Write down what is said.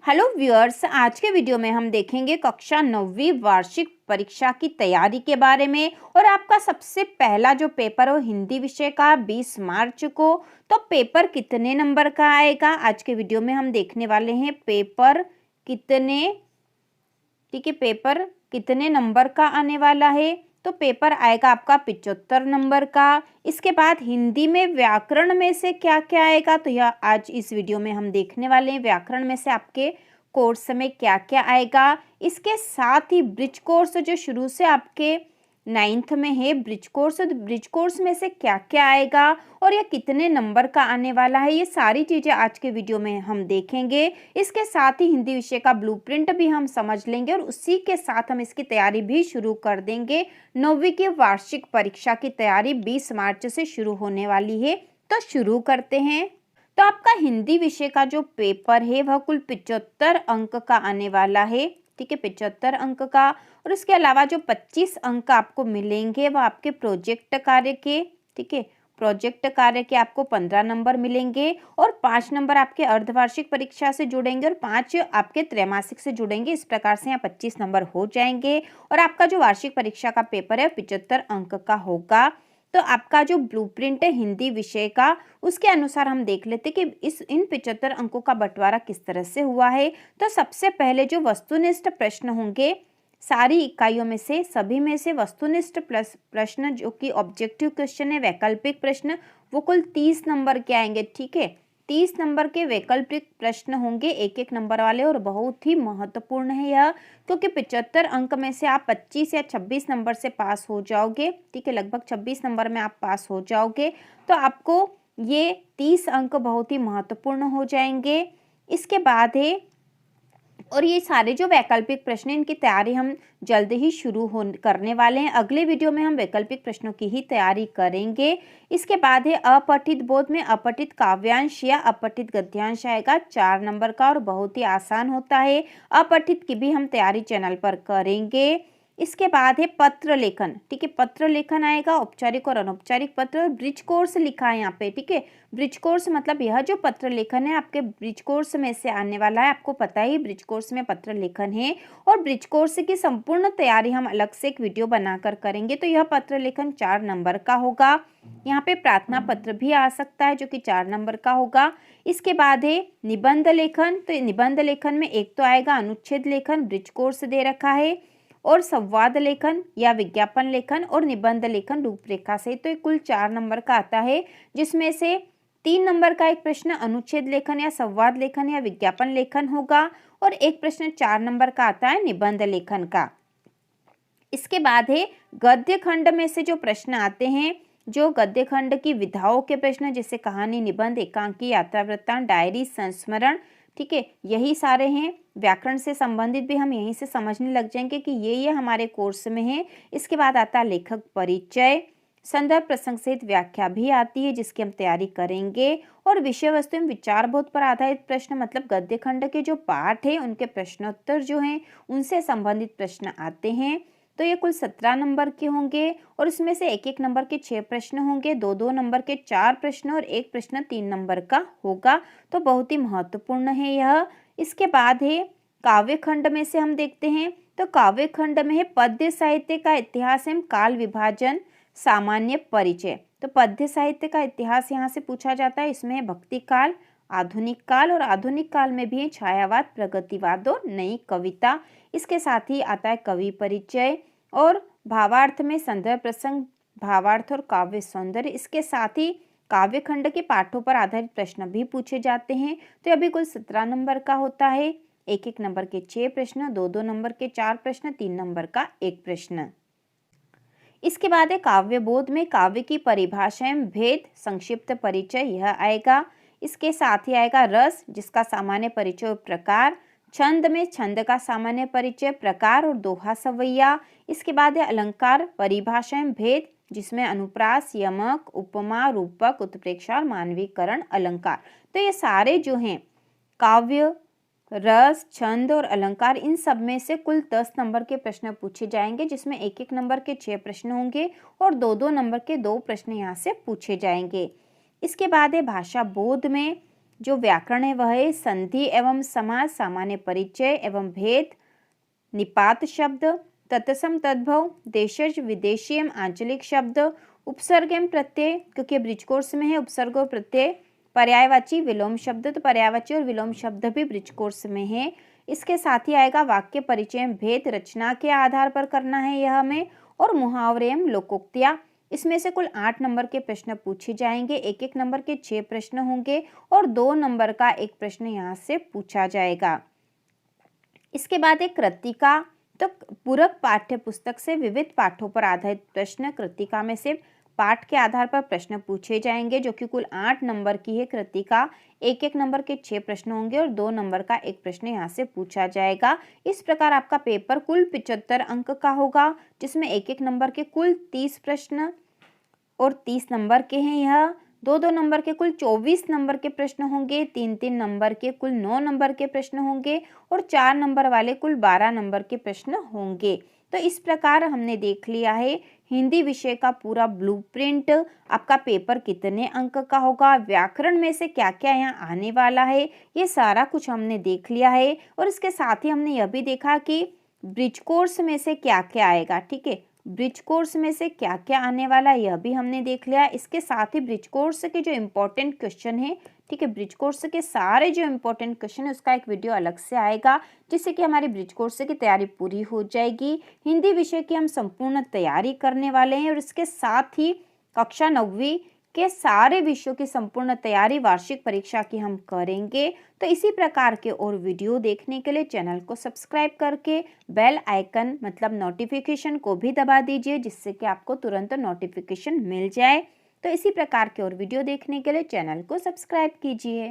Hello viewers, आज के video में हम देखेंगे कक्षा 9वीं वार्षिक परीक्षा की तैयारी के बारे में। और आपका सबसे पहला जो पेपर हो हिंदी विषय का 20 मार्च को, तो पेपर कितने नंबर का आएगा आज के वीडियो में हम देखने वाले हैं। पेपर कितने नंबर का आने वाला है, तो पेपर आएगा आपका 75 नंबर का। इसके बाद हिंदी में व्याकरण में से क्या क्या आएगा, तो यह आज इस वीडियो में हम देखने वाले हैं। व्याकरण में से आपके कोर्स में क्या क्या आएगा। इसके साथ ही ब्रिज कोर्स जो शुरू से आपके 9th में है, ब्रिज कोर्स में से क्या क्या आएगा और यह कितने नंबर का आने वाला है, ये सारी चीज़ें आज के वीडियो में हम देखेंगे। इसके साथ ही हिंदी विषय का ब्लूप्रिंट भी हम समझ लेंगे और उसी के साथ हम इसकी तैयारी भी शुरू कर देंगे। 9वीं की वार्षिक परीक्षा की तैयारी 20 मार्च से शुरू होने वाली है, तो शुरू करते हैं। तो आपका हिंदी विषय का जो पेपर है वह कुल 75 अंक का आने वाला है, ठीक है, 75 अंक का। और इसके अलावा जो 25 अंक आपको मिलेंगे वह आपके प्रोजेक्ट कार्य के, ठीक है, प्रोजेक्ट कार्य के आपको 15 नंबर मिलेंगे और 5 नंबर आपके अर्धवार्षिक परीक्षा से जुड़ेंगे और 5 आपके त्रैमासिक से जुड़ेंगे। इस प्रकार से यहाँ 25 नंबर हो जाएंगे और आपका जो वार्षिक परीक्षा का पेपर है 75 अंक का होगा। तो आपका जो ब्लूप्रिंट है हिंदी विषय का, उसके अनुसार हम देख लेते कि इन 75 अंकों का बंटवारा किस तरह से हुआ है। तो सबसे पहले जो वस्तुनिष्ठ प्रश्न होंगे, सारी इकाइयों में से सभी में से वस्तुनिष्ठ प्रश्न जो कि ऑब्जेक्टिव क्वेश्चन है, वैकल्पिक प्रश्न, वो कुल 30 नंबर के आएंगे, ठीक है। 30 नंबर के वैकल्पिक प्रश्न होंगे, एक एक नंबर वाले, और बहुत ही महत्वपूर्ण है यह, क्योंकि 75 अंक में से आप 25 या 26 नंबर से पास हो जाओगे, ठीक है, लगभग 26 नंबर में आप पास हो जाओगे। तो आपको ये 30 अंक बहुत ही महत्वपूर्ण हो जाएंगे। इसके बाद है, और ये सारे जो वैकल्पिक प्रश्न हैं इनकी तैयारी हम जल्द ही शुरू करने वाले हैं। अगले वीडियो में हम वैकल्पिक प्रश्नों की ही तैयारी करेंगे। इसके बाद है अपठित बोध में अपठित काव्यांश या अपठित गद्यांश आएगा 4 नंबर का और बहुत ही आसान होता है। अपठित की भी हम तैयारी चैनल पर करेंगे। इसके बाद है पत्र लेखन, ठीक है, पत्र लेखन आएगा, औपचारिक और अनौपचारिक पत्र। और ब्रिज कोर्स लिखा है यहाँ पे, ठीक है। ब्रिज कोर्स मतलब यह जो पत्र लेखन है आपके ब्रिज कोर्स में से आने वाला है। आपको पता ही ब्रिज कोर्स में पत्र लेखन है और ब्रिज कोर्स की संपूर्ण तैयारी हम अलग से एक वीडियो बनाकर करेंगे। तो यह पत्र लेखन 4 नंबर का होगा। यहाँ पे प्रार्थना पत्र भी आ सकता है जो कि 4 नंबर का होगा। इसके बाद है निबंध लेखन। तो निबंध लेखन में एक तो आएगा अनुच्छेद लेखन, ब्रिज कोर्स दे रखा है, और संवाद लेखन या विज्ञापन लेखन और निबंध लेखन रूपरेखा से। तो कुल 4 नंबर का आता है, जिसमें से 3 नंबर का एक प्रश्न अनुच्छेद लेखन या संवाद लेखन या विज्ञापन लेखन होगा और एक प्रश्न 4 नंबर का आता है निबंध लेखन का। इसके बाद है गद्य खंड में से जो प्रश्न आते हैं, जो गद्य खंड की विधाओं के प्रश्न, जैसे कहानी, निबंध, एकांकी, यात्रा वृत्तांत, डायरी, संस्मरण, ठीक है, यही सारे हैं। व्याकरण से संबंधित भी हम यहीं से समझने लग जाएंगे कि ये हमारे कोर्स में है। इसके बाद आता है लेखक परिचय, संदर्भ प्रसंग सहित व्याख्या भी आती है जिसकी हम तैयारी करेंगे। और विषय वस्तु एवं विचारबोध पर आधारित प्रश्न, मतलब गद्य खंड के जो पाठ है उनके प्रश्नोत्तर जो हैं उनसे संबंधित प्रश्न आते हैं। तो ये कुल 17 नंबर के होंगे और इसमें से एक एक नंबर के 6 प्रश्न होंगे, 2-2 नंबर के 4 प्रश्न और एक प्रश्न 3 नंबर का होगा। तो बहुत ही महत्वपूर्ण है यह। इसके बाद है काव्य खंड में से हम देखते हैं, तो काव्य खंड में है पद्य साहित्य का इतिहास एवं काल विभाजन, सामान्य परिचय। तो पद्य साहित्य का इतिहास यहाँ से पूछा जाता है। इसमें भक्ति काल, आधुनिक काल, और आधुनिक काल में भी है छायावाद, प्रगतिवाद और नई कविता। इसके साथ ही आता है कवि परिचय और भावार्थ में संदर्भ प्रसंग, भावार्थ और काव्य सौंदर्य। इसके साथ ही काव्य खंड के पाठों पर आधारित प्रश्न भी पूछे जाते हैं। तो अभी कुल 17 नंबर का होता है, एक एक नंबर के 6 प्रश्न, 2-2 नंबर के 4 प्रश्न, 3 नंबर का एक प्रश्न। इसके बाद है काव्य बोध में काव्य की परिभाषा एवं भेद, संक्षिप्त परिचय, यह आएगा। इसके साथ ही आएगा रस, जिसका सामान्य परिचय और प्रकार, छंद में छंद का सामान्य परिचय, प्रकार और दोहा सवैया। इसके बाद है अलंकार, परिभाषा एवं भेद, जिसमें अनुप्रास, यमक, उपमा, रूपक, उत्प्रेक्षा और मानवीकरण अलंकार। तो ये सारे जो हैं काव्य, रस, छंद और अलंकार, इन सब में से कुल 10 नंबर के प्रश्न पूछे जाएंगे, जिसमें एक एक नंबर के 6 प्रश्न होंगे और 2-2 नंबर के 2 प्रश्न यहाँ से पूछे जाएंगे। इसके बाद है भाषा बोध में जो व्याकरण है वह है संधि एवं समास, सामान्य परिचय एवं भेद, निपात शब्द, तत्सम तद्भव, देशज विदेशी एवं आंचलिक शब्द, उपसर्ग एवं प्रत्यय, क्योंकि ब्रिज कोर्स में है उपसर्ग और प्रत्यय, पर्यायवाची विलोम शब्द, तो पर्यायवाची और विलोम शब्द भी ब्रिज कोर्स में है। इसके साथ ही आएगा वाक्य परिचय एवं भेद, रचना के आधार पर करना है यह हमें, और मुहावरे एवं लोकोक्तियां। इसमें से कुल 8 नंबर के प्रश्न पूछे जाएंगे, एक एक नंबर के 6 प्रश्न होंगे और 2 नंबर का एक प्रश्न यहाँ से पूछा जाएगा। इसके बाद एक कृतिका, तो पूरक पाठ्य पुस्तक से विविध पाठों पर आधारित प्रश्न, कृतिका में से पाठ के आधार पर प्रश्न पूछे जाएंगे, जो कि कुल 8 नंबर की है कृतिका। एक एक नंबर के 6 प्रश्न होंगे और 2 नंबर का एक प्रश्न यहाँ से पूछा जाएगा। इस प्रकार आपका पेपर कुल 75 अंक का होगा, जिसमें एक एक नंबर के कुल 30 प्रश्न और 30 नंबर के हैं यह। 2-2 नंबर के कुल 24 नंबर के प्रश्न होंगे, 3-3 नंबर के कुल 9 नंबर के प्रश्न होंगे और 4 नंबर वाले कुल 12 नंबर के प्रश्न होंगे। तो इस प्रकार हमने देख लिया है हिंदी विषय का पूरा ब्लूप्रिंट, आपका पेपर कितने अंक का होगा, व्याकरण में से क्या क्या यहाँ आने वाला है, ये सारा कुछ हमने देख लिया है। और इसके साथ ही हमने यह भी देखा कि ब्रिज कोर्स में से क्या क्या आएगा। ठीक है, ब्रिज कोर्स में से क्या क्या आने वाला है यह भी हमने देख लिया। इसके साथ ही ब्रिज कोर्स के जो इम्पोर्टेंट क्वेश्चन है, ठीक है, ब्रिज कोर्स के सारे जो इम्पोर्टेंट क्वेश्चन है उसका एक वीडियो अलग से आएगा, जिससे कि हमारी ब्रिज कोर्स की तैयारी पूरी हो जाएगी। हिंदी विषय की हम संपूर्ण तैयारी करने वाले हैं और इसके साथ ही कक्षा 9वीं के सारे विषयों की संपूर्ण तैयारी वार्षिक परीक्षा की हम करेंगे। तो इसी प्रकार के और वीडियो देखने के लिए चैनल को सब्सक्राइब करके बेल आइकन मतलब नोटिफिकेशन को भी दबा दीजिए, जिससे कि आपको तुरंत नोटिफिकेशन मिल जाए। तो इसी प्रकार के और वीडियो देखने के लिए चैनल को सब्सक्राइब कीजिए।